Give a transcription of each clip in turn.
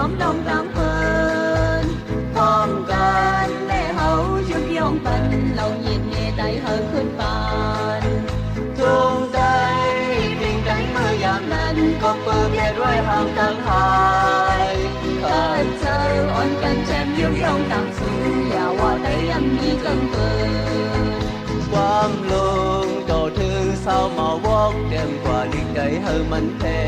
มน้องต่างเพิ่นพร้อมกันและเฮายุบย่องปันเราเย็นเงได้เฮาขึ้นปานจงใจเพียงใจเมื่อยามนั้นก็เปิดแดดไว้ห่างต่างหายข้าเจออ่อนกันแชมยุบย่องต่างสูงอย่าว่าได้ยังมีจังเปิดความลงต่อถึงเศร้ามาวอกเต็มกว่าดิกใจเฮามันแท้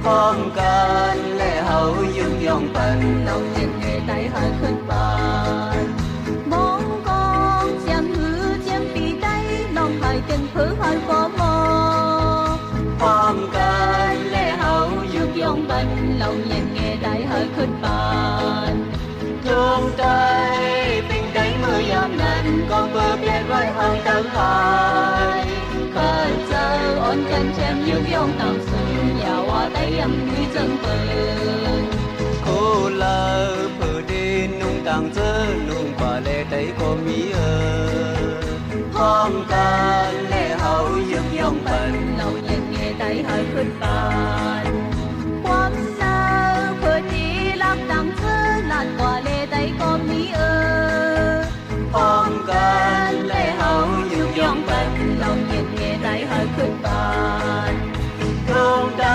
พร้อมกันและเฮายุบย่องปันเราเย็นเงได้เฮาขึ้นปานมองกองเจียมหือเจียมปีได้น้องหายเต็มผือหายกว่ามอพร้อมกันและเฮายุบย่องปันเราเย็นเงได้เฮาขึ้นปานจงใจเป็นใจเมื่อยามนั้นก็เปิดแดดไว้ห่างต่างหายข้าเจออ่อนกันแชมยุบย่องต่างสูงอย่าว่าได้ยังมีจังเปิดcô lơ phở đi nung tàng chớ nung quả lệ tay có mỹ hôm ta lệ hậu dương yong bần lâu nhìn nghe tay hơi khuyên bànความเศร้าเพื่อที่รับตางเธอลานกว่าเลไตก็มีพร้อมกันและเฮายุบย่องปันเราเย็นเงได้เฮาขึ้นบานตรงใด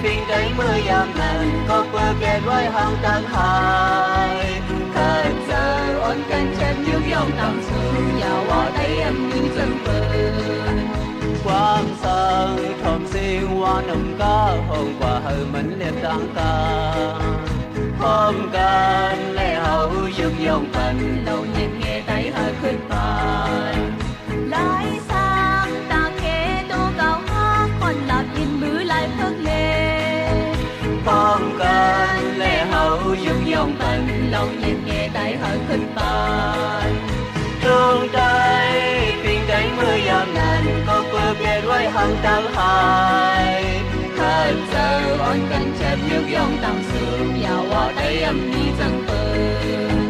เพียงใจเมื่อยามนั้นก็เปิดแดดไว้ห่างต่างหายข้าเจออ่อนกันแชมยุบย่องต่างสูงอย่าว่าได้ยังมีจังเปิดความสังทอมเสียงว่าน้ำกาห้องกว่าเฮามันเรียบต่างกาพร้อมกันและเฮายุบย่องปันเราเย็นเงได้เฮาขึ้นปานหลายสางตาเคโตเก่าหาคนหลับยินมือหลายเพิกเลพร้อมกันและเฮายุบย่องปันเราเย็นเงได้เฮาขึ้นปานจงใจเพียงใจเมื่อยามนั้นก็เปิดแดดไว้ห่างต่างหายข้าเจออ่อนกันแชมยุบย่องต่างสูงอย่าว่าได้ยังมีจังเปิด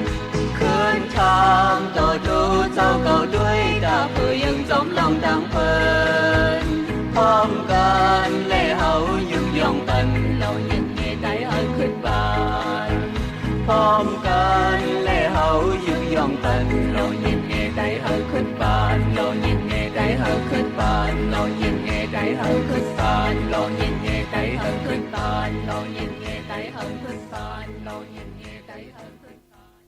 ขึ้นทางต่อดูเจ้าเก่าด้วยตาเพื่อยังจมลงต่างเพิ่นพร้อมกันและเฮายุบย่องปันเราเย็นเงได้เฮาขึ้นบานพร้อมกันและเฮายุบย่องปันเราเย็นเงได้เฮาขึ้นบานเราเย็นเงได้เฮาขึ้นบานเราเย็นเงได้เฮาขึ้นบานเราเย็นเงได้เฮาขึ้นบานเราเย็นเงได้เฮาขึ้นบานเราเย็นเงได้เฮาขึ้นบาน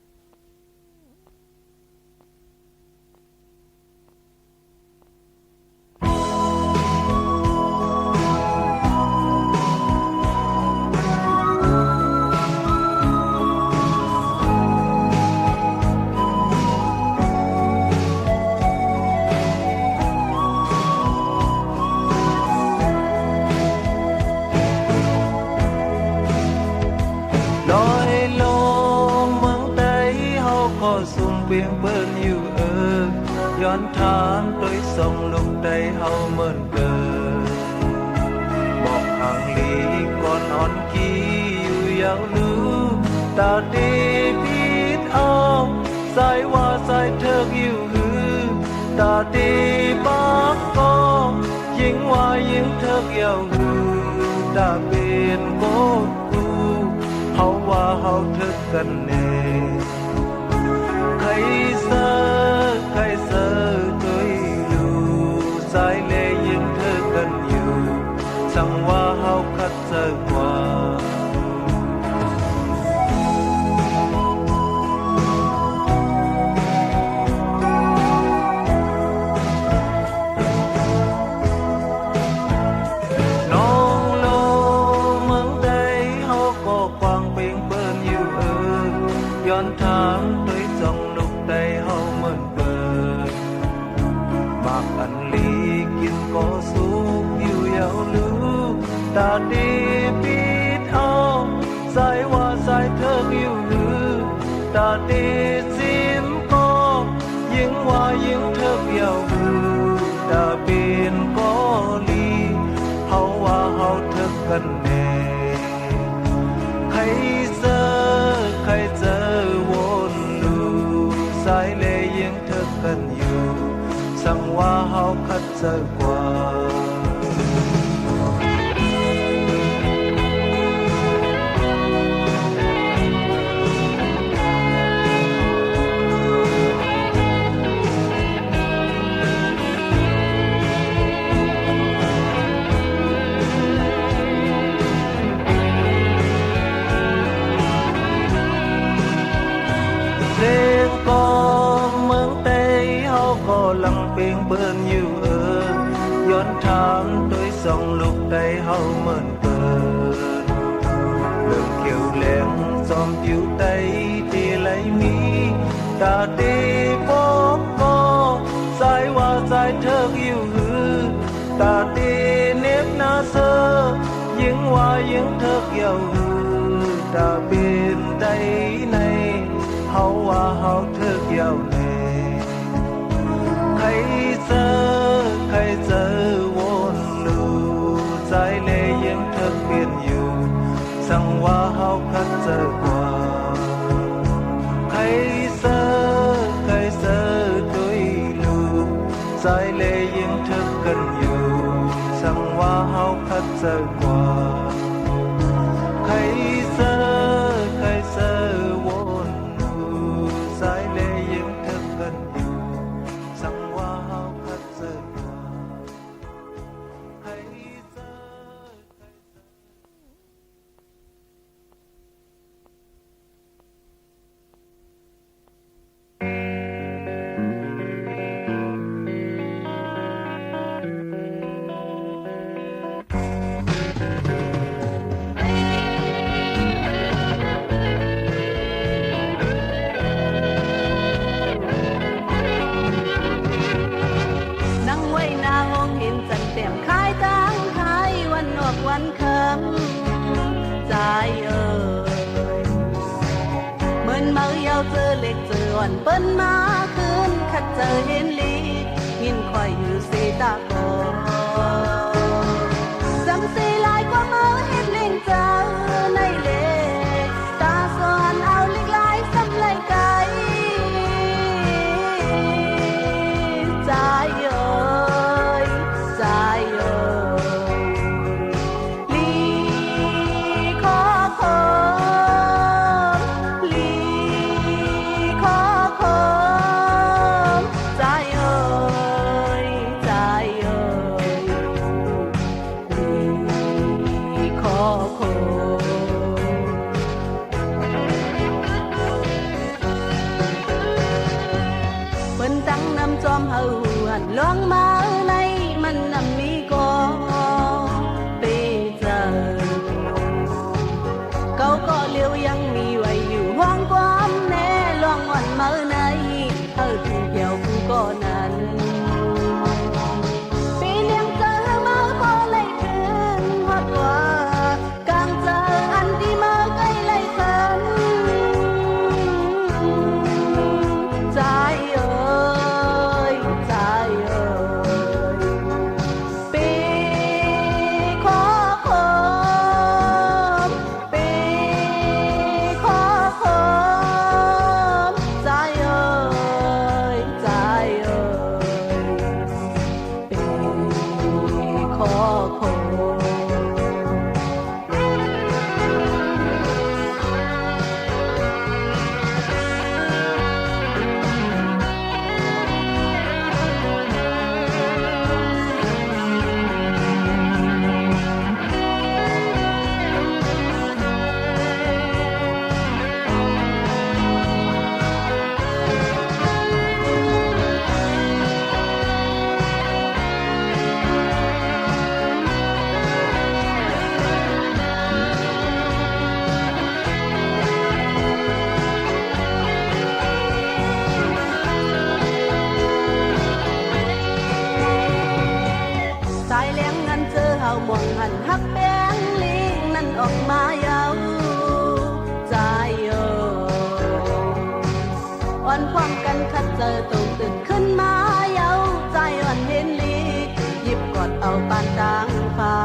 เพียงเปิ้นอยู่ย้อนทางโดยส่งลูกได้เฮาเหมือนเกินบอกห่างลีก่อนอ่อนกี้อยู่ยาวลือตาดีพีดเอาสายว่าสายเถิกอยู่หือตาดีปากก็ยิงว่ายิงเถิกยาวหือตาเป็นโกดกูเฮาว่าเฮาเถิกกันแน่ใครเสอตัวอยู่สายเลยังเธอกันอยู่สั่งว่าเฮาคัดเจอกว่าน้องโลเมืองใดเฮาก็กว้างเป่งเปิ้นอยู่ย้อนทางโดยจ้องลูกได้เฮาเหมือนเปิดมากอันลีกินก็สุกอยู่ยาวลือตาดีปิดเอาสายว่าสายเธออยู่ลือตาดีซิมก็ยิงว่ายิงเธอยาวลือตาเป็นก็ลีเฮาว่าเฮาเธอกันแน่ใครเจอวนดูสายเลยังเธอกันอยู่สั่งว่าเฮาคัดเจอกว่า งเปิ้นอยู่ย้อนถามด้วยสองลูกได้เฮาเหมือนเปิ้นเริ่มเขียวแหลงซอมผิวไตที่ไหลมีตาดีปกก็สายว่าสายเถิกอยู่หือตาดีเน็บหน้าเซอยิงว่ายิงเถิกเยาหือตาเป็นใดในเฮาว่าเฮาเถิกเยาในใครเจอใครเจอวนลูใจเลยยังเถิกเปลี่ยนอยู่สั่งว่าเฮาคัดเจอกว่าใครเจอใครเจอตุยลูใจเลยยังเถิกกันอยู่สั่งว่าเฮาคัดเจอกว่าใครเจอใครเจอวนลูใจเลยยังเถิกกันอยู่สั่งว่าเฮาคัดเจอกว่าใครเจอนั่งไว้หน้าห้องเห็นจันแต้มขายตังขายวันนอกวันคำใจเอ่ยเหมือนเมาเยาเจอเล็กเจออ่อนเปิ้นมาคืนคัดเจอเห็นลียินคอยอยู่เสตาคอจำสีลายกว่าเมาเห็นเล่งเจอในเลตาสอนเอาเล็กลายสำไรไกใจเอ่ยใจเอ่ยลีขอคมลีขอคมใจเอ่ยใจเอ่ยลีขอคม เปิ้นตั้งน้ำจอมเฮาหันลองมาในมันนำมีก็เปเจอเก่าก็เลี้ยวยังมีไว้อยู่ห้องความแน่ลองอ่อนเมาในเฮาถูกเกี่ยวผู้ก็นั้นปีเลี้ยงเจอเมาพอเลยคืนฮอดว่ากลางเจออันที่เมาใกล้เลยคันใจเอ่ยใจเอ่ยปีขอคมปีขอคมใจเอ่ยใจเอ่ยปีขอคม สายเลี้ยงนั้นเจอเฮามองหันหักแบงลิงนั้นออกมาเยาใจเอ่ยอ่อนความกันคัดเจอตรงตึกขึ้นมาเยาใจอ่อนเห็นลีหยิบกอดเอาปานดังฟา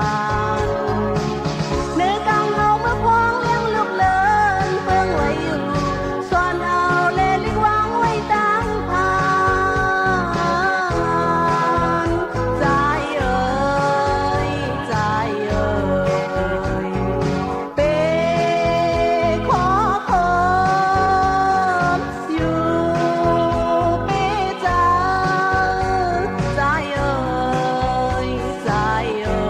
นเนื้อกลางเฮาเมื่อพวงเลี้ยงลูกเลินเฟื่องไว้อยู่ซ่อนเอาเลลิกวางไว้ตั้งพานใจเอ่ยใจเอ่ยเปขอคมอยู่เปเจ้าใจเอ่ยใจเอ่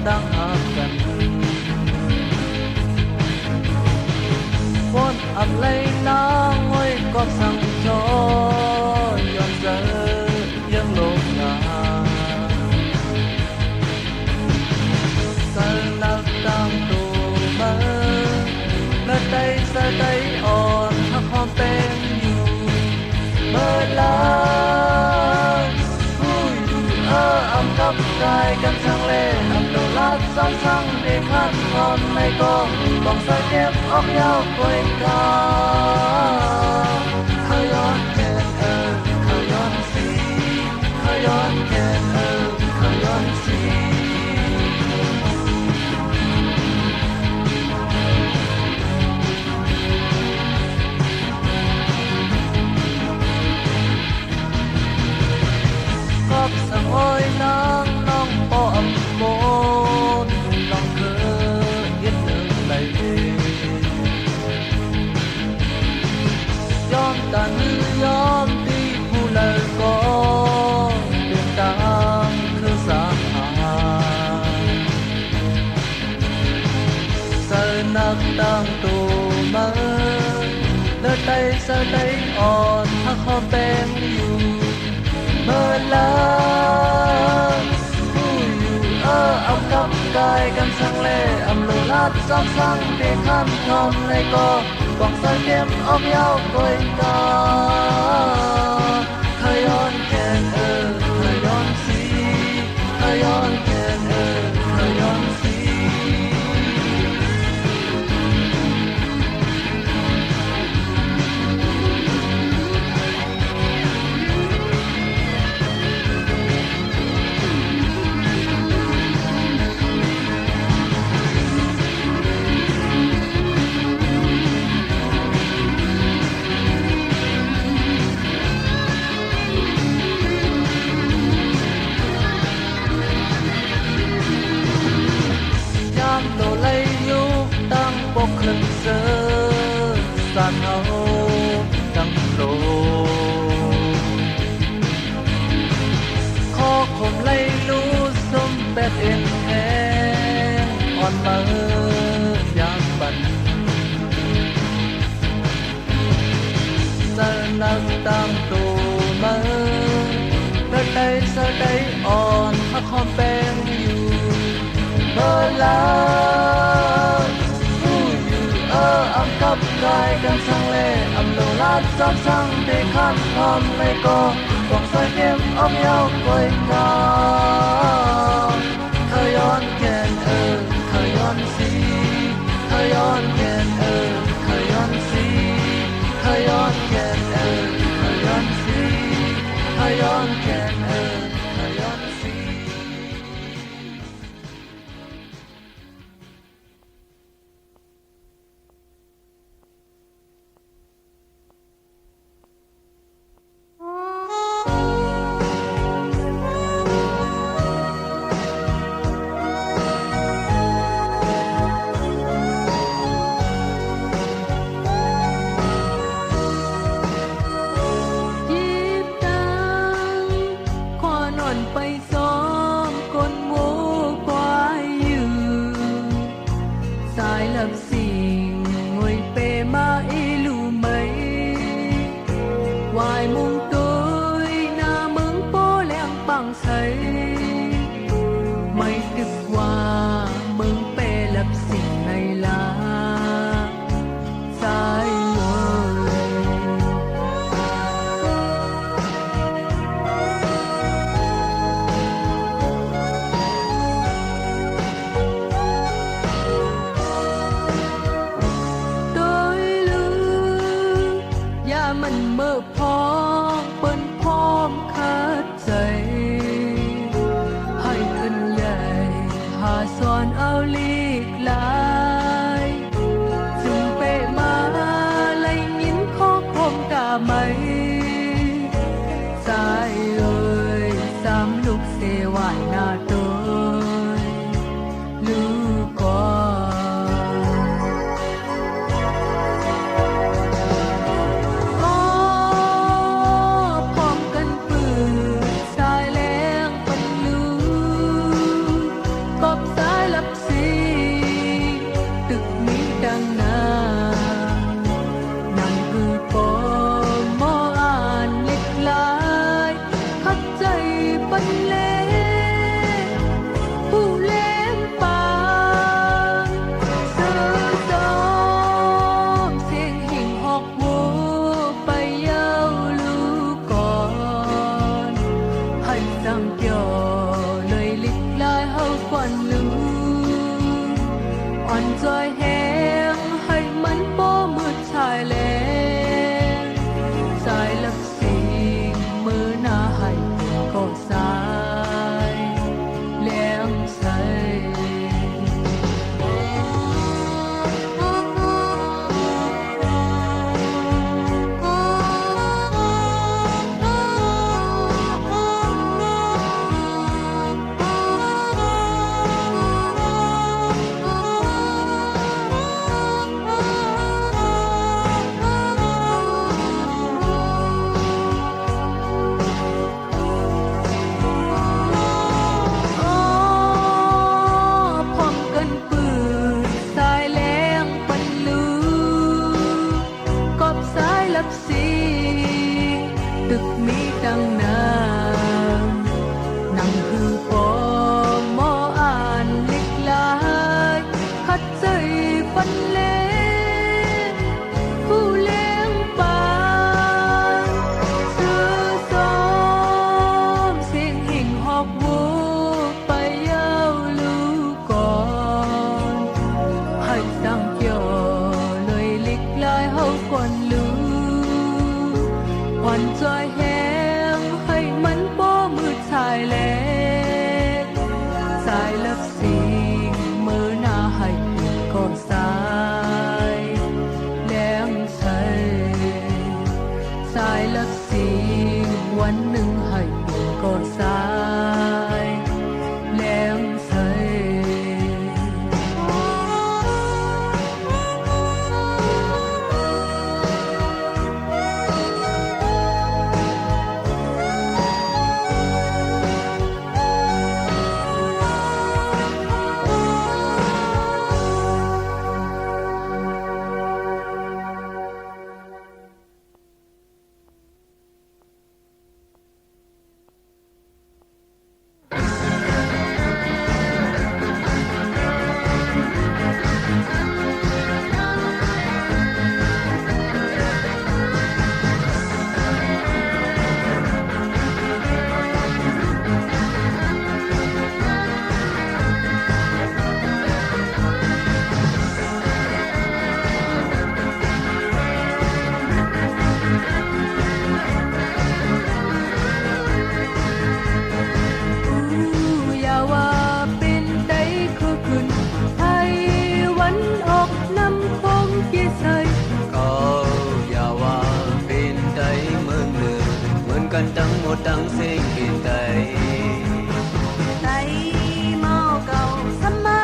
ต่างหากกันฝนอับไหลน้ำห้อยกอบสั่งชอย้อนเจอยังโลกงานสนักตั้งตัวมาและใจอ่อนหักหอมเป็นอยู่เมื่อลาอำกับกายกันทั้งเล่อำโดลัดซ้ำสั่งเด็กขัดหอมในกองบอกสายเก็บออกยาวกวยกาเขาย้อนแก่นเขาย้อนสีเขาย้อนแก่นเขาย้อนสีกับสังโอยน้องปอมโมนน้องเคยยึดหนึ่งไหลยอมตันยอมตีผู้เลิกก่อนเดินตามคือสาหาเสนักตั้งตัวมาเลือดใจอ่อนหักหอมเป็นอยู่เมื่อลาผู้อยู่อำกับกายกันสังเล่อำโลลัดซ้ำสั่งเด็กขันทอมในกองสายเก็บออกยาวกวยกาขย้อนแก่นขย้อนสีขย้อนแก่นขย้อนสีโลไลยุกตั้งปกขึ้นเสือสานเอาดังโลขอคมไลลูสมแปดเอ็นแห้งอ่อนเมื่อยามบันสนักตั้งตัวเมื่อเลือดใจอ่อนหักหอมเป็นอยู่เมื่อลาผู้อยู่อำกับกายกันทั้งเล่อำโลลัดซ้ำสั่งเด็กขัดหอมในกองสายเก็บออกยาวกวยกาขย้อนแก่นขย้อนสีขย้อนแก่นขย้อนสีขย้อนแก่นขย้อนสีขย้อนแก่นขย้อนสีไปซ้อมคนหมูควายอยู่สายลำสิงงวยเปมาอีลูไหมวายมุงตุยหน้ามึงโป้แรงปังใสไม่ตึกว่ามึงเปลับสิ่งในลาสายมันเมื่อพอเปิ้นพร้อมคัดใจให้ขึ้นใหญ่หาสอนเอาลีกลายซึ่งเปมาไล่ยินข้อคมกาไหมสายเอ่ยสามลูกเสวายหน้าตัวลูกก่อนสาย hoàn rồi hẹn hay mắn bố mưa trải lên dài lập xinh mưa na hay có dài leng sayตึกมีตั้งนานนั่งคือปอมออ่านลิกลายขัดใจปันเลผู้เลี้ยงปานซื้อซ้อมเสียงหิ่งหอกวูไปเย้าลูกก่อนให้ตั้งเกี่ยวเลยลิกลายเฮาก่อนลูhoàn rồi hẹn hay mắn bố mưa trải lên dài lớp xinh mơ na hay còn dài leng say dài lớp xinhวันหนึ่งให้ก็สายแรงใสกันทั้งหมดทั้งสิ้นกินไตไตเมาเก่าเสมอ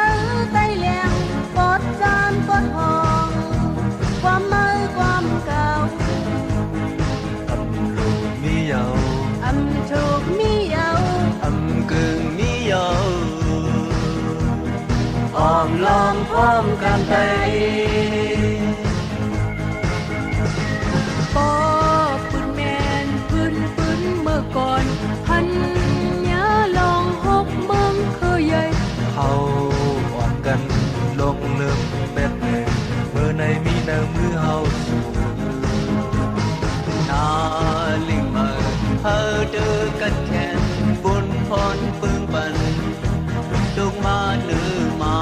ไตเลี้ยงกดจานกดห้องความเมาความเก่าอำลูกมีเยาอำถูกมีเยาอำกึ่งมีเยาอ้อมลองพร้อมกันไปก่อนหันยาลองหกเมืองเคยใหญ่เขาอ่อนกันลงเริ่มแบบหนึ่งเมื่อในมีเดิมมือเฮาสู่นาลิงมาเฮาเดือกันแค่บุญพรปึงปันตุกมาหรือมา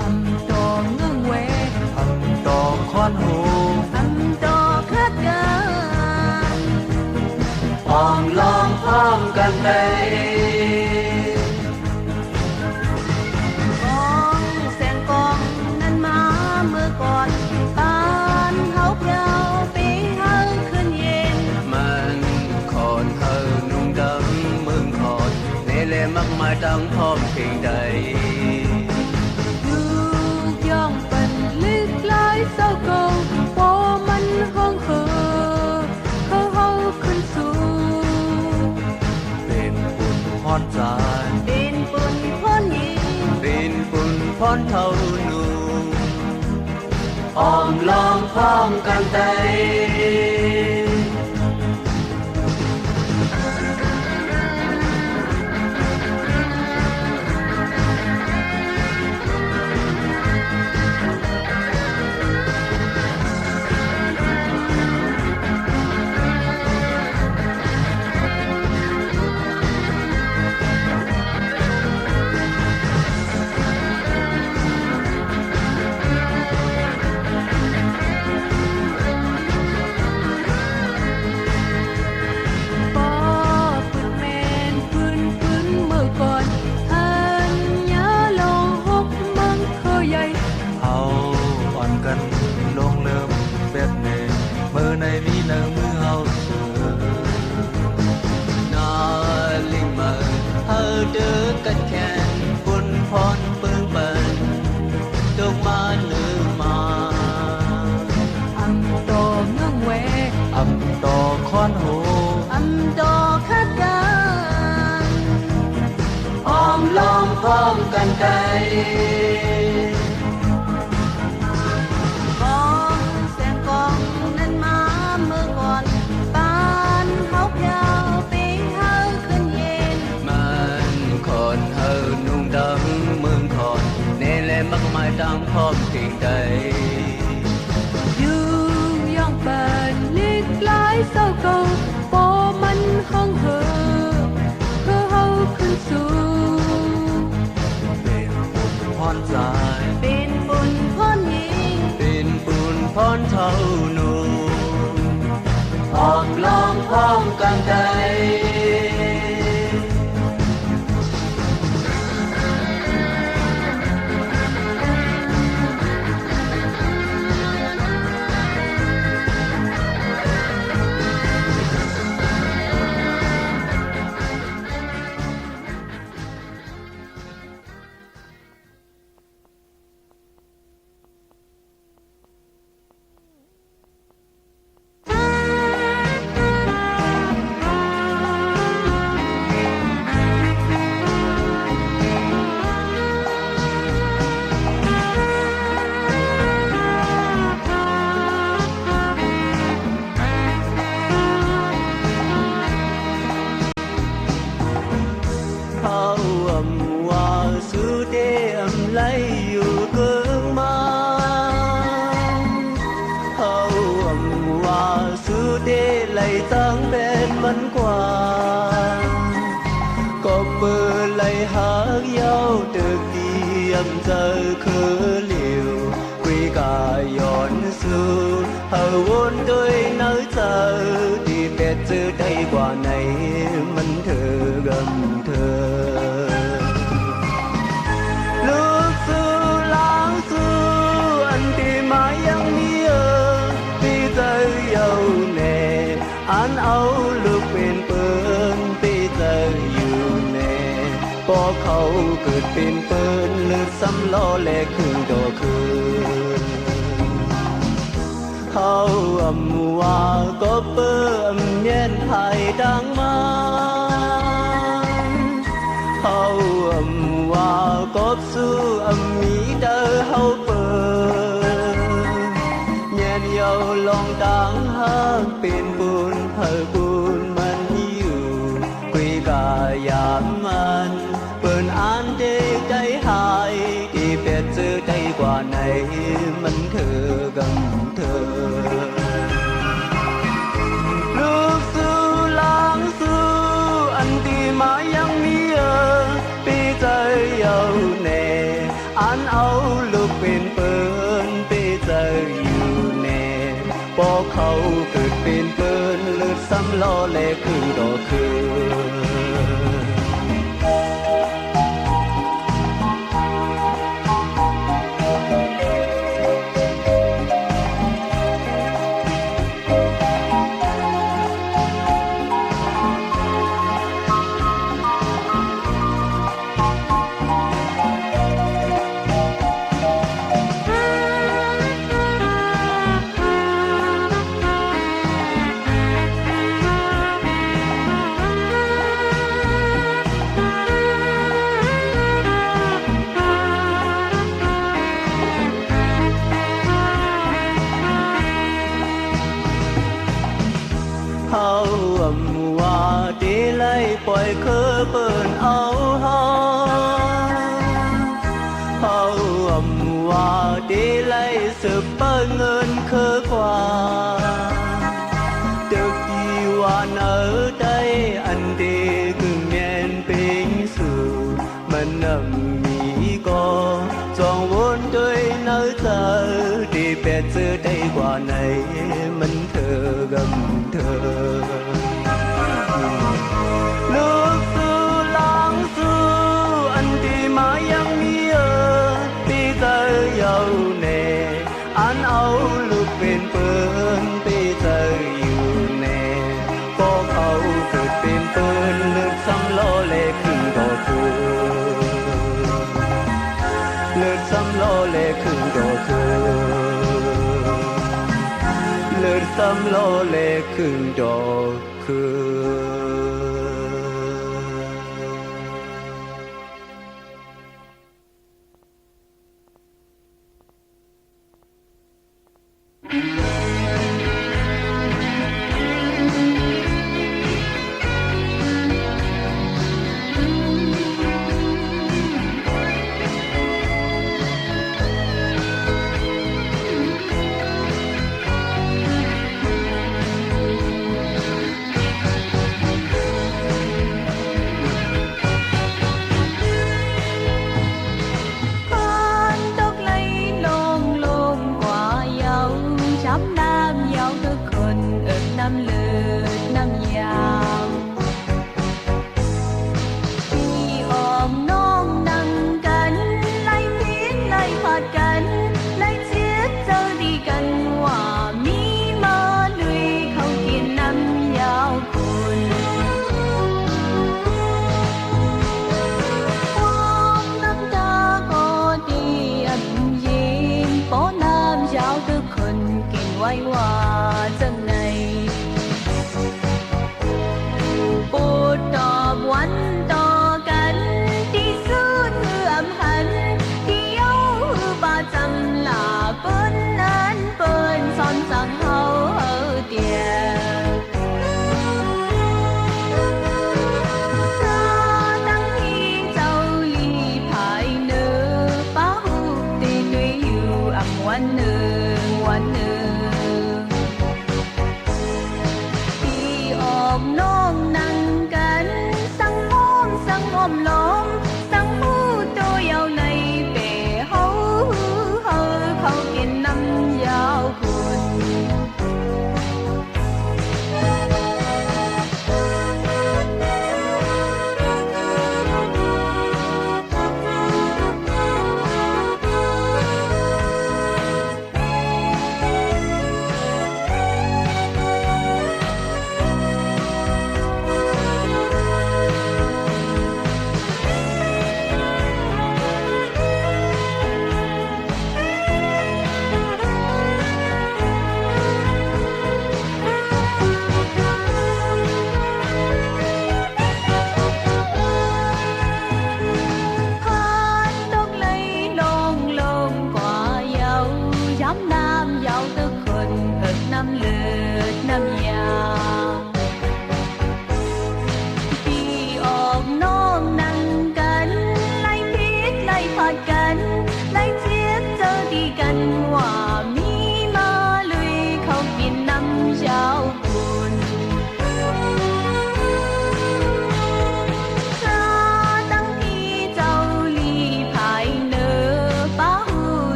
อำตอเงื่องเวอำตอคอนหูอำตอคาดกันพร้อมลองพร้อมกันไปกองแสงกองนั้นมาเมื่อก่อนตานเฮาเปล่าปีเฮาขึ้นเย็นมันคอนเฮานุ่งดำเมืองคอนในแลมักมาดังพร้อมเพียงใดลูกย่องเป็นลึกลายเศร้าเก่าพอมันห้องเขาเฮาขึ้นสู่พรจานเป็นปุ่นพรยิงเป็นปุ่นพรเท่านูอ้อมลองพร้อมกันไต พร้อมกันไกล กองแสงกองนั้นมาเมื่อก่อนบ้านเขาเพียวปีเฮาขึ้นเย็น มันคนเฮานุ่งดังเมืองคอนเนเลมักไม้ดังพร้อมเพียงใด อยู่ย่องบ้านเล็กหลายเศร้าเก่าปอมันห้องเฮอเฮาขึ้นสู่ เป็นบุญพรใจ เป็นบุญพ้นยิง เป็นบุญพรเท่านูออกลองพร้อมกันไกล hao hoa su đê lấy yêu cơn mang hao hoa su đê lấy tăng bên mân quang có bờ lấy hát nhau được đi âm giờ khứ liều quy cả yon su hao vốn đôi nơi giờ đi biệt từ đây qua này mình thơ gầm thơ lúc xưa lãng xưa anh thì mãi yang mía bây giờ giàu nè anh áo lúc bên bơn bây giờอยู่แน่พอเขาเกิดเป็นเปิ้นเลือดซ้ำล้อแลกคืนดอกคืนเขาว่าก็เปิ้มเย็นให้ดังมาเขาว่าก็สู้มีเดอเฮาเปิ้เย็นเยาลองดังฮักเป็นบุญเฮาบุญมันอยู่กุยกายามมันเปิ้นอ่านได้ใจหายที่เป็ดเจอได้กว่าไหนมันเธอกำเธอลูกสู้ล้างสู้อันที่มายังมีปีใจเยาแน่อันเอาลูกเป็นเปิ้นปีใจอยู่แน่พอเขาเกิดเป็นเปิ้นเลือดซ้ำล้อแลคือดอกคือเขาว่าดีไล่ปล่อยคือเปิ่นเอาเฮาเขาว่าดีไล่สืบเปิ้นเงินคือกว่าตึกอีว่าเนอได้อันดีคือแมนปิงสู่มันมีก็จองวนด้วยเนอเธอดีเป็ดซื้อได้กว่าไหนมันเธอกำเธอลูกสู้ล้างสู้อันที่มายังมีปีเธอเยาแน่อันเอาลูกเป็นเปิ้นปีเธออยู่แน่พอเขาเกิดเป็นเปิ้นเลือดซ้ำล้อแลคือดอกคือเลือดซ้ำล้อแลคือดอกคือเลือดซ้ำล้อแลคือดอกคือ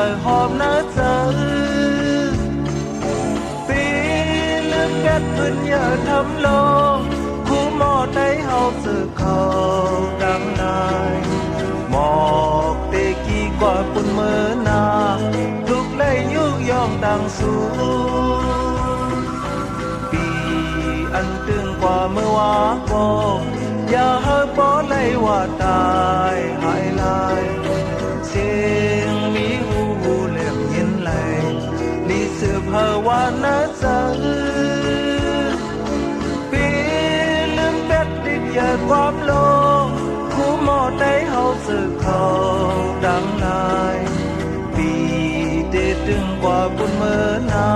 อยหอมนะเจอปีลืมแก๊สพื้นอย่าทำโลคู่หมอได้เฮาสื่อเขาดังนายหมอกเตกี้กว่าปุ่นเมื่อนาทุกเลยยุกย่องดังสูปีอันตึงกว่าเมื่อวาโกอย่าเฮาบ่เลยว่าตายหายลายเสียงมีหูเล่มยินไหลนี่สืบเฮาว่านะเจอปีลืมแบดติดอย่าความโลภคู่หมอได้เฮาสืบเขาดังนายปีเตตึงกว่าบุญเมื่อนา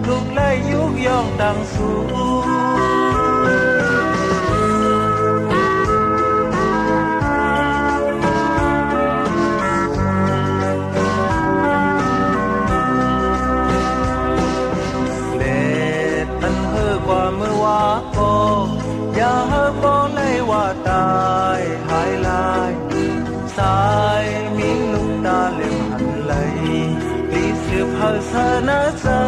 ทุกไล่ยุกย่องดังสูเมื่อวาโกอย่าเฮาบ่เลยว่าตายหายลายสายมีลูกตาเล่มหันไหลลีสืบเฮาสนะเจอ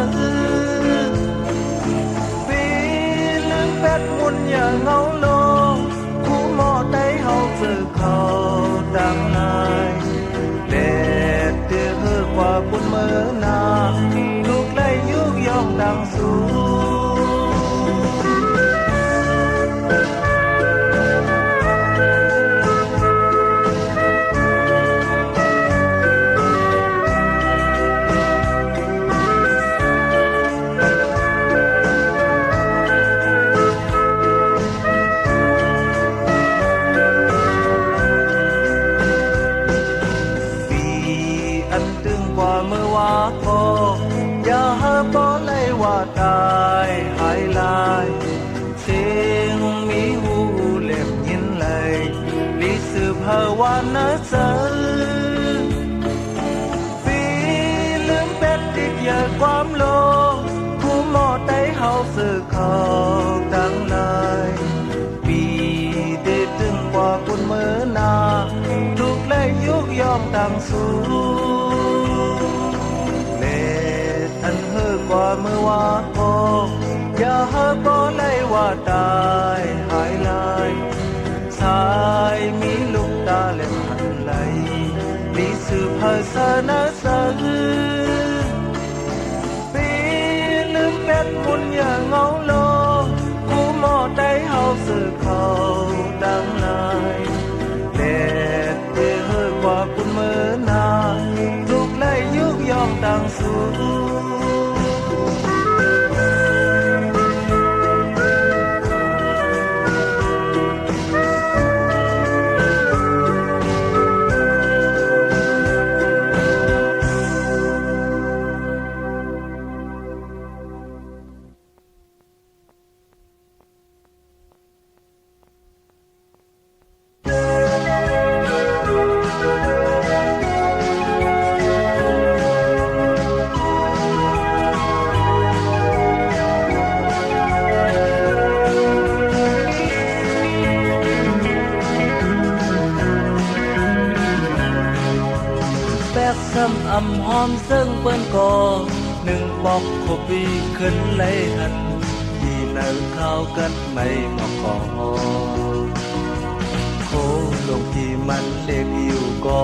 ปีลืมแปดมุนอย่าเงาโลคู่หมอได้เฮาเจอเขาดังนายแดดเดือเฮอกว่าปุ่นเมื่อนาลูกไล่ยุกย่องดังสูเมื่อวาโกอย่าเฮาบ่เลยว่าตายหายลายเสียงมีหูเล็บยินไหลลีสืบเฮาว่านะเจอปีลืมเป็ดติดอย่าความโลภคู่หมอได้เฮาสืบเขาดังนายปีเตตึงกว่าปุ่นเมื่อนาทุกเลยยุกย่องดังสูอันเฮอกว่าเมื่อวาโกอย่าเฮาบ่เลยว่าตายหายลายสายมีลูกตาเล่มหันไหลลีสืบเฮาสนะเจอปีลืมเป็ดมุนอย่าเงาโลคู่หมอได้เฮาสืบเขาดังนายแดดเดือเฮอกว่าปุ่นเมื่อนาทุกไล่ยุกย่องดังสูซ้ำอำหอมซึ่งเปิ้นก่อหนึ่งปอกขบีขึ้นไหลหันที่เนื้อข้าวกันไม่มาก่อโคลงที่มันเล็กอยู่ก่อ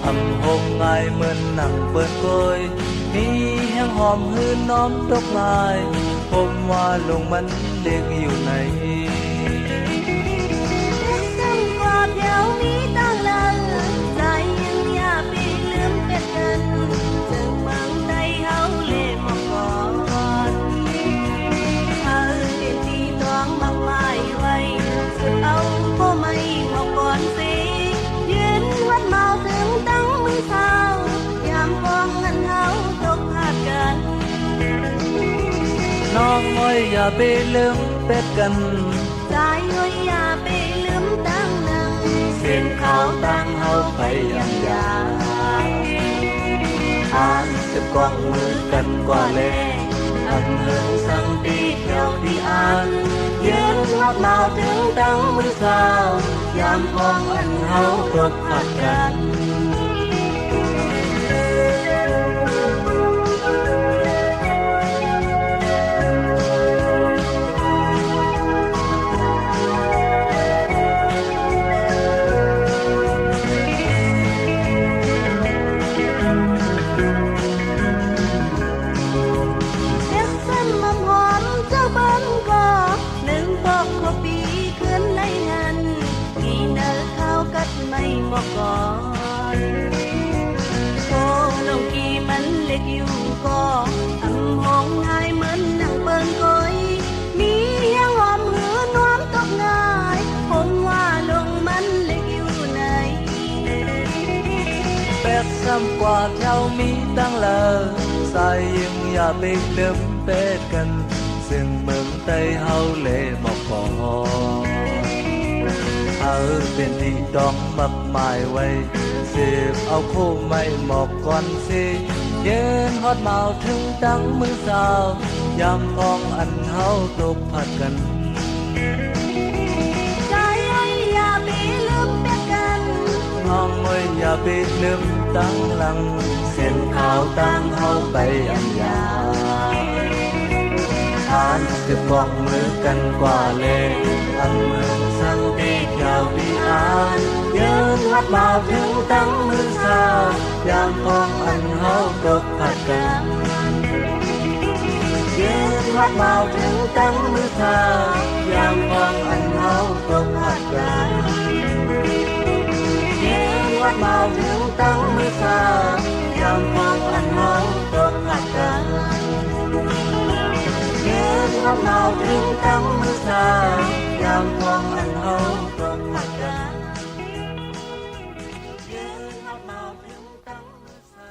อำหงง่ายเหมือนหนังเปิ้นก้อยนี่แห้งหอมหื้นน้อมตกลายผมว่าลงมันเล็กอยู่ไหนซึ่งกอดเดี๋ยวนี้ตั้งลังใจยังอย่าไปลืมเป็ดกันจึงบางใจเฮาเล่มาก่อนเฮาเป็นที่ต้องมากมายไว้สุดเอาก็ไม่มาก่อนสิยืนวัดเมาถึงตั้งมือเท้ายามฟ้องเงินเฮาตกหาดกันน้องอ้อยอย่าไปลืมเป็ดกันใจอ้อยอย่าไปลืมตั้งนังเส้นขาวตั้งเฮาไปยังยาอ่านจะกว้างมือกันกว่าเล่อันเฮิงสังตีเที่ยวที่อ่านยืนวัดเมาถึงตั้งมือเท้ายามฟ้องอันเฮาตกหาดกัน một con cô lòng kỳ mình lệ yêu co âm hồn ai mình nặng bơn coi mi hang hòm hứa noám tóc ngài hồn hoa lòng mình lệ yêu này bét xăm qua theo mi tăng lờ sai nhưngอย่าไปลืมเป็ดกันซึ่งเมืองใต้เฮาเล่หมอกคอเป็นที่ดองมักหมายไว้เสียบเอาคู่ไม่หมอกก่อนสิเย็นฮอดเมาถึงตั้งมือสาวยามกองอันเฮาตกผัดกันใจไอ้อย่าไปลืมเป็ดกันน้องเอ้ยอย่าไปลืมตั้งหลังเส้นขาวตั้งเฮาไปอันยาวทานจะบอกมือกันกว่าเลอันเมืองสังตียาวปีอานยืนฮัดมาถึงตั้งมือสาวยามพองอันเฮาตกผัดกันยืนฮัดมาถึงตั้งมือสาวยามพองอันเฮาตกผัดกันยืนฮัดมาถึงตั้งมือสาวยามพองอันเฮาตกผัดกันฮัดเมาถึงตั้งมือสายามพองอันเฮาตกผัดกันยืนฮัดเมาถึงตั้งมือสา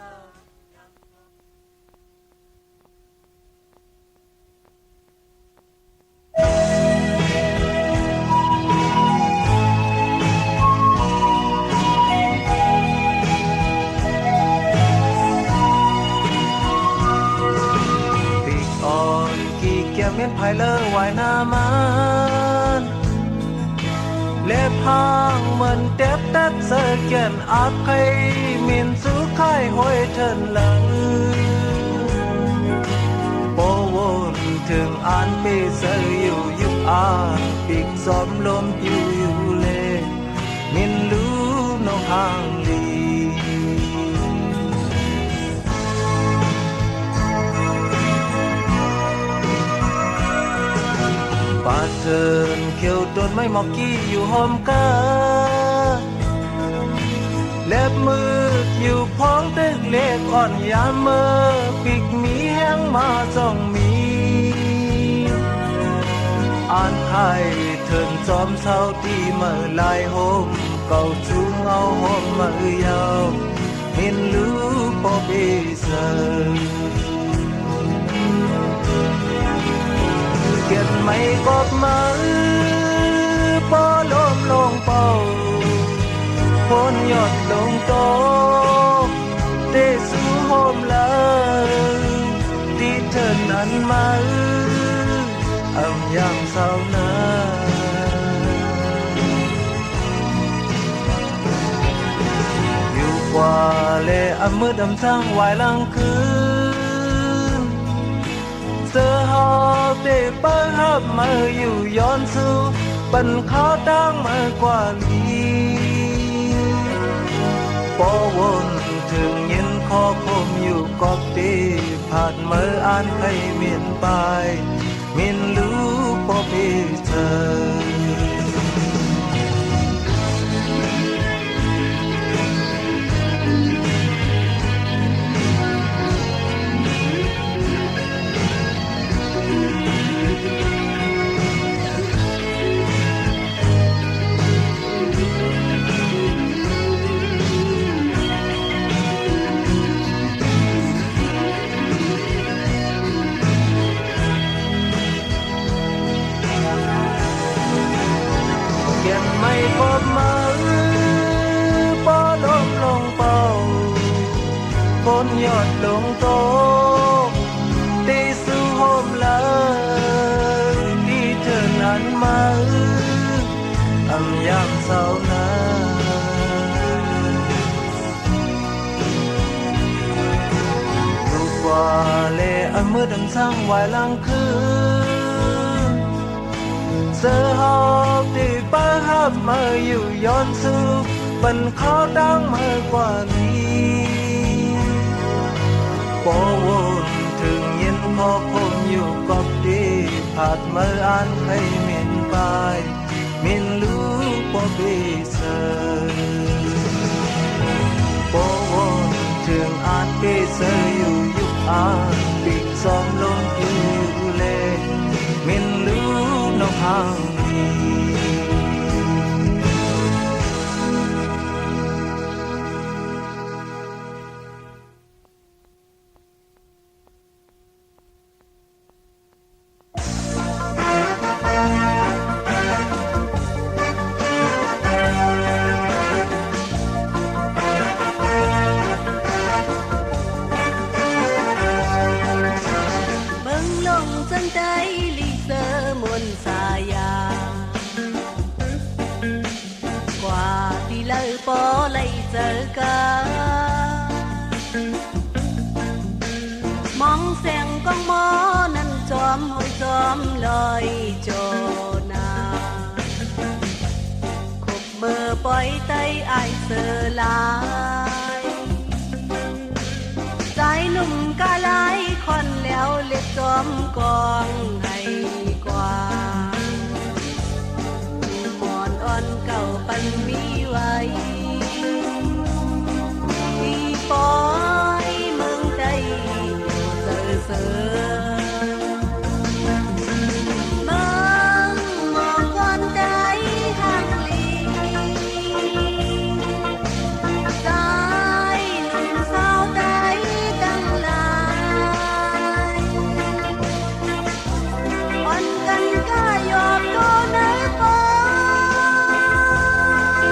เมียนภายเลอวายนามันเล็บห้างเหมือนเต็บตัดเสเกียนอาบใครมินสู้ไข่ห้อยเทินหลังโปวนถึงอ่านปีเสยอยู่ยุบอ่านปีกซ้อมลมอยู่เลมินรู้น้องห่างลีปาเทินเขียวต้นไม้หมอกกี้อยู่หอมกาเล็บมืออยู่พ้องตึกเล็กอ่อนยามเมื่อปีกมีแห้งมาจ้องมีอ่านไข่เทินจอมเศร้าที่เมื่อลายโฮมเก่าจูงเอาหอมเมื่อยาวเห็นลูกปอเบเซอเกียนไม่กบมือปอลมลงเป่าพ้นยอดลงโตเตสูโฮมเลยที่เธอนั้นมาอำยามเศร้านาอยู่กว่าเลอำมืดอำช่างวายลังคืนเสื้อหอบเตะเปิ้ลหับมืออยู่ย้อนสู่ปันเขาตั้งมากว่านี้ปอวนถึงยินคอคมอยู่กอบตีผ่านมืออ่านให้เมียนไปมินรู้ปอปีเธอไม่พบมือปอลมลงเป่าพ้นยอดลงโตตีสู่โฮมเลยที่เธอนั้นมาอำยามเศร้านารูปว่าเลอันมืดอันช่างวายลังคืนเสื้อหอบที่ป้าหับมาอยู่ย้อนสู่ปันเขาตั้งมากว่านี้ปอวนถึงยินพอคมอยู่กับดีผาดมืออ่านให้มินไปมินรู้ปอบีเซอ ได้เจอกันมองแสงกองหมอนั้นจอมหอยจอมลอยโจนาคบเบอร์ปล่อยไตอายเสือลายใจหนุ่มกะลายคอนแล้วเล็กจอมกองให้กว่าหมอนอ่อนเก่าปันมีไว้ที่ปอยเมืองใจเสือเสือเมืองมองก่อนใจห่างลีใจหนุ่มสาวใจตั้งหลายอ่อนกันก็ยอมโดนในปอย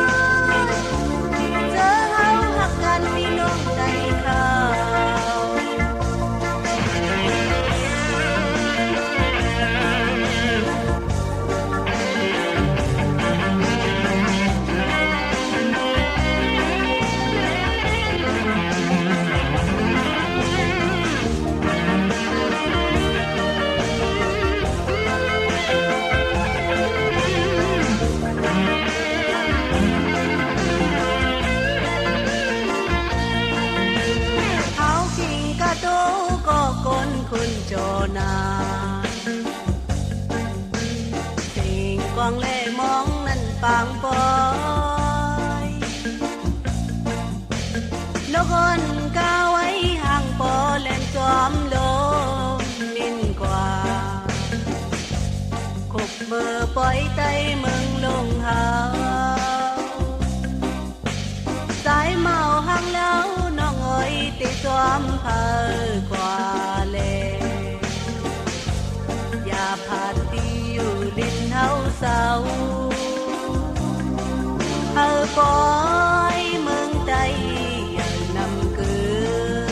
เจอเฮาหักกันพี่น้องใจเขา เขาขิงกะโตก็กนคุณโจนาสิ่งกวางเล่มองนั่นปางปอยนกคนกาไว้ห่างปอแลนจอมลมนินกว่าคบเมื่อปล่อยไตเมืองลงหาสายเมาห่างแล้วน้องอ้อยติดจอมเพอกว่าเลอย่าผ่านที่อยู่ดินเฮาเศร้าปอยเมืองใจอย่านำเกือ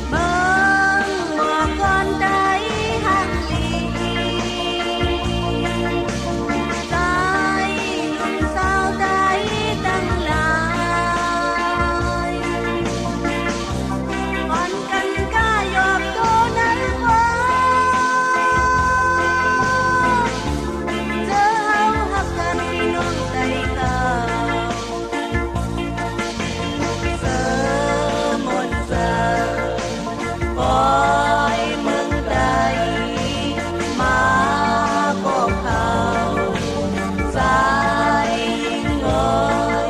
เมืองหมอกก่อนใจห่างลีใจหนุ่มสาวใจตั้งหลายอ่อนกันก็ยอมโดนในปอยเจอเฮาหักกันพี่น้องใจเขาเสือมนต์เสือปอยเมืองใดมาก็เขาสายงอย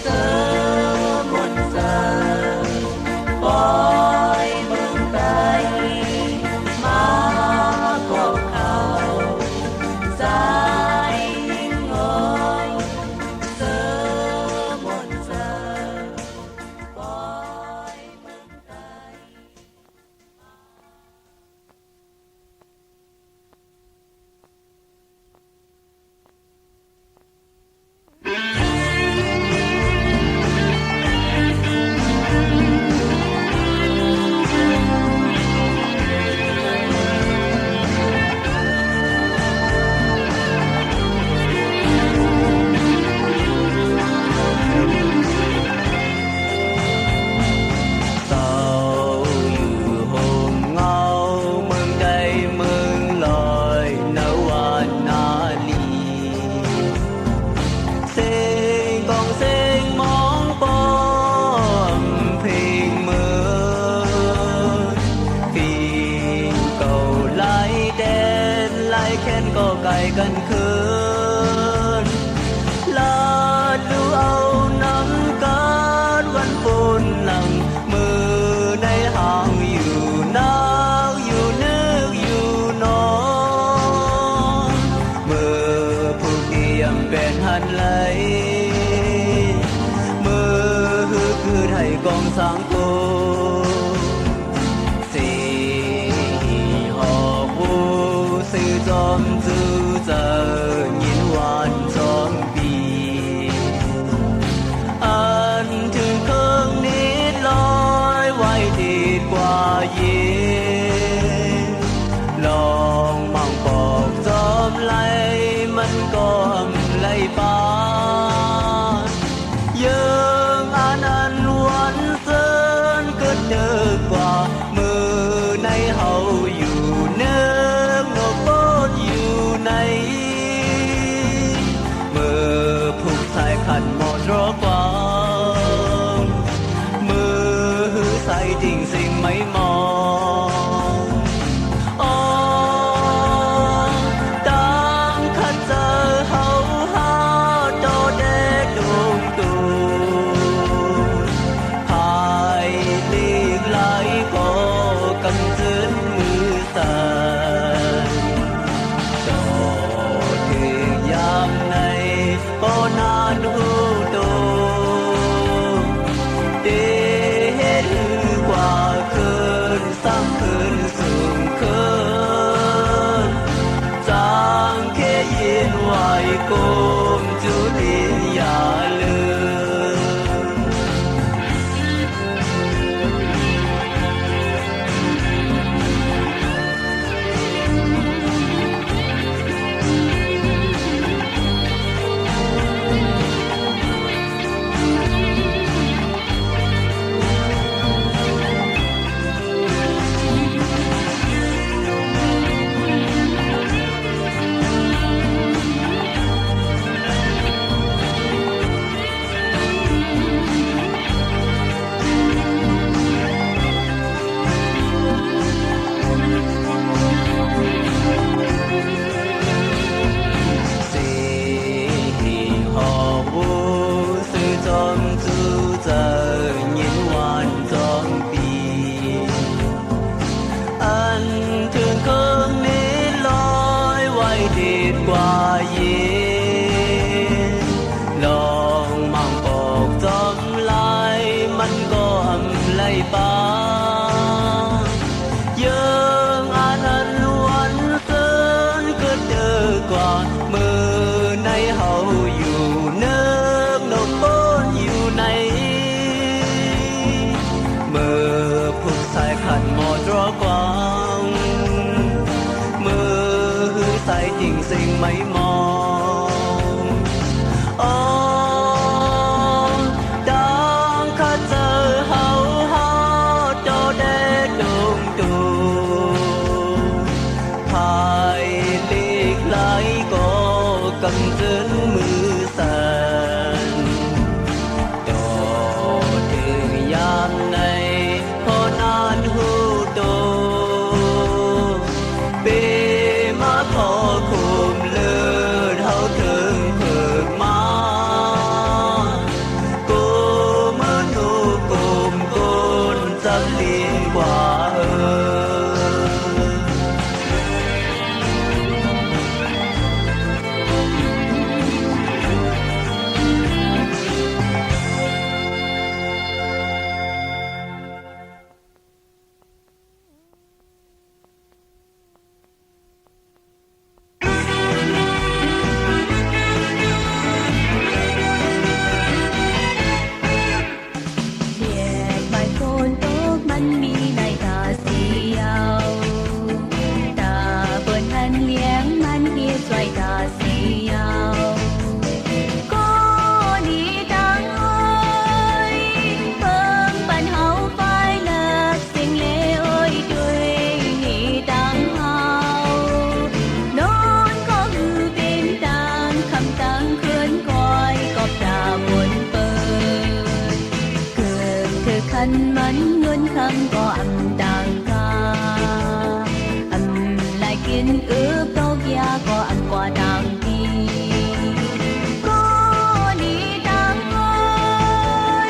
เสือมนต์เสือปอยเมืองใดมาก็เขาสายงอยเสือมนต์เสือปอยเมืองใด เศร้าอยู่ห่มเงาเมืองใดเมืองลอยนวานาลีเสียงกองเสียงมองปอมเพลงเมืองปีเก่าไหลแดนไหลแค้นก็ไกลกันคืนลาดดูเอาน้ำการวันฝนหลังมือในห่างอยู่หนาวอยู่นึกอยู่นอนเมื่อผู้เกียมเป็นหันไหลมือคือไทยกองสังคมสีหอกวูสื่อจอมจื้อเจอยินหวานสองปี อันถึงเครื่องนิดลอยไว้ดีกว่าเย็นลองมั่งปอกจอมไหลมันก็ไหลปาน ขันหมดรอความมือใส่จริงสิ่งไม่มองอ๋อตั้งขัดเจอเฮาหาโตเดดงตูภายลีกไหลก็กำจืนมือสั่นต่อถึงยามในปอนานหูโตเดหรือกว่าคืนสร้างคืนสูงคืนจางแค่ยินไหวกุมจุดินอย่าลืม สิ่งไม่มองอ๋อดังข้าเจอเฮาฮาโดเดดงตูภายลีกไหลก็กำจืนมือสั่นต่อถึงยามในพอนานหูโตเบมาพอคุมเลือดเฮาถึงเพิกมากูมือนูกุมกุนจับลีนกว่ามันเงินคำก็อำต่างกาอำลายกินตกยาก็อำกว่าต่างทีก็ดีต่างโอ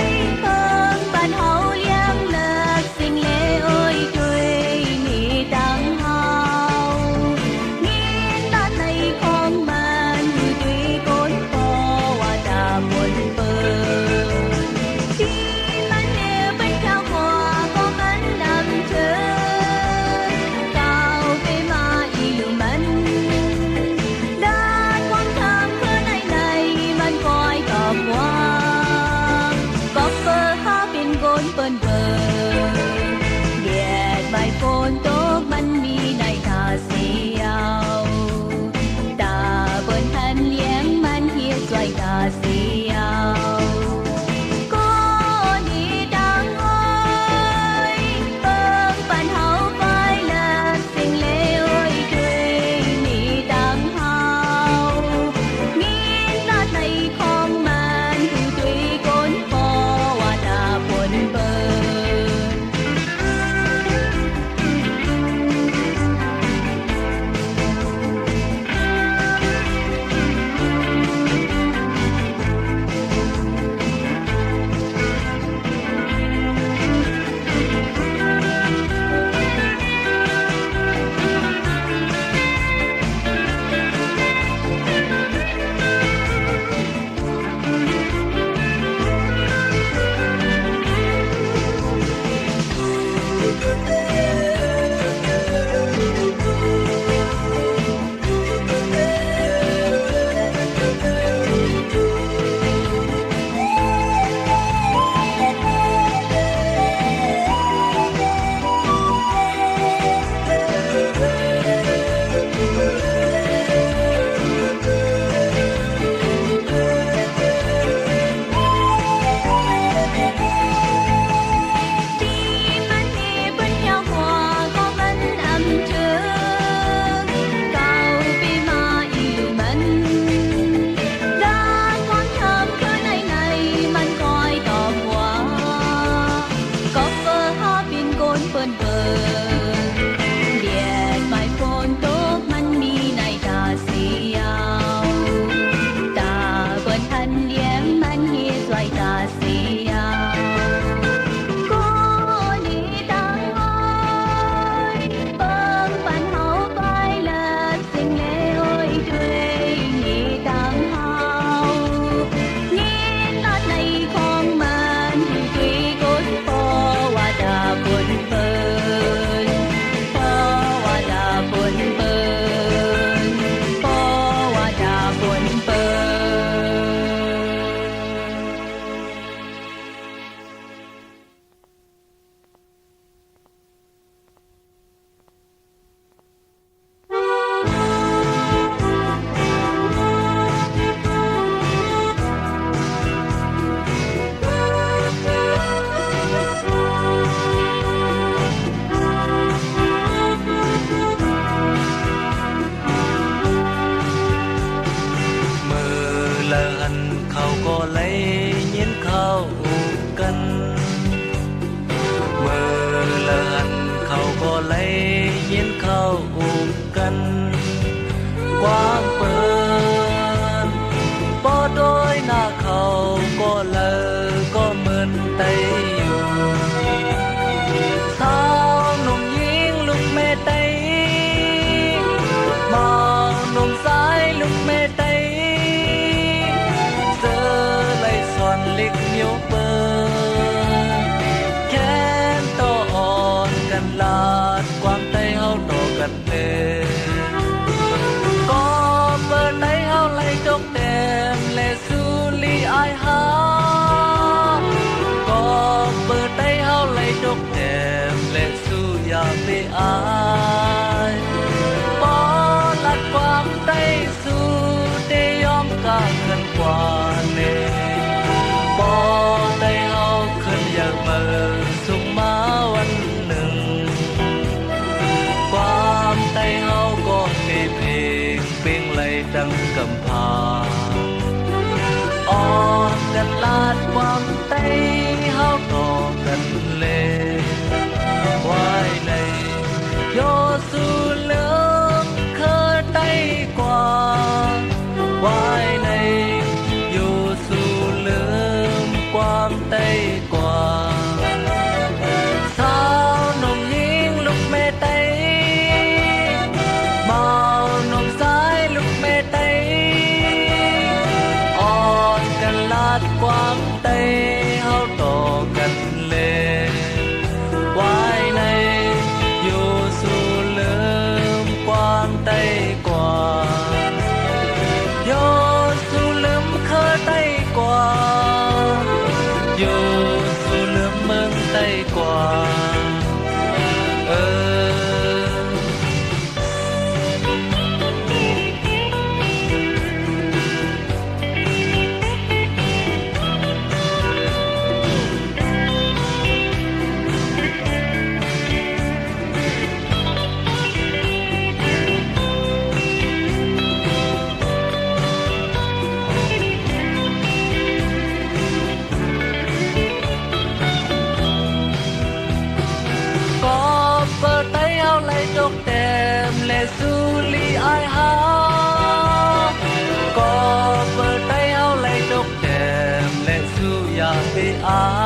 ยเพิ่งบ้านเฮาเลี้ยงเลิกสิ่งเลวด้วยนี่ต่างเฮามีตาในของมันด้วยก้นพอว่าตาบนเปิดก้าวไปมาอีลูมันดั ก็เลอก็เหมือนไตอยู่สาวหนุ่มหญิงลูกแม่ไตมองหนุ่มสายลูกแม่ไตเจอไหลส่วนเล็กเหนียวเบอแค้นต่ออ่อนกันลาดความไตเฮาต่อกันเด้ก็เปิดไตเฮาไหลจกแต้มและสู้ลีอายหาก็เปิดไตเฮาไหลจกแต้มและสู้อย่าไปอายปอลัดความไตสู้ได้ยอมกล้าเกินกว่าเน่ปอไตเฮาขึ้นอยากมาสุขมาวันหนึ่งความไตเฮาก็ให้เพลงเป่งไหลดังกำพาอ่อนกันลาดความไตเฮาต่อกันเลยไว้ในโยสูเหลืองเคยไตกว่าไว้ในโยสูเหลืองความไตกว่าสาวหนุ่มหญิงลูกแม่ไตเมาหนุ่มสายลูกแม่ไตอ่อนกันลาดความไตเฮาต่อกันเลยไว้ในอยู่สู่ลืมความไตกว่าโยสู่ลืมเคยไตกว่าโยสู่ลืมเมืองไตกว่าเออ ก็เปิดไตเอาไหลจกแต้มและสู้ลีอายหาก็เปิดไตเอาไหลจกแต้มและสู้อย่าไปอาย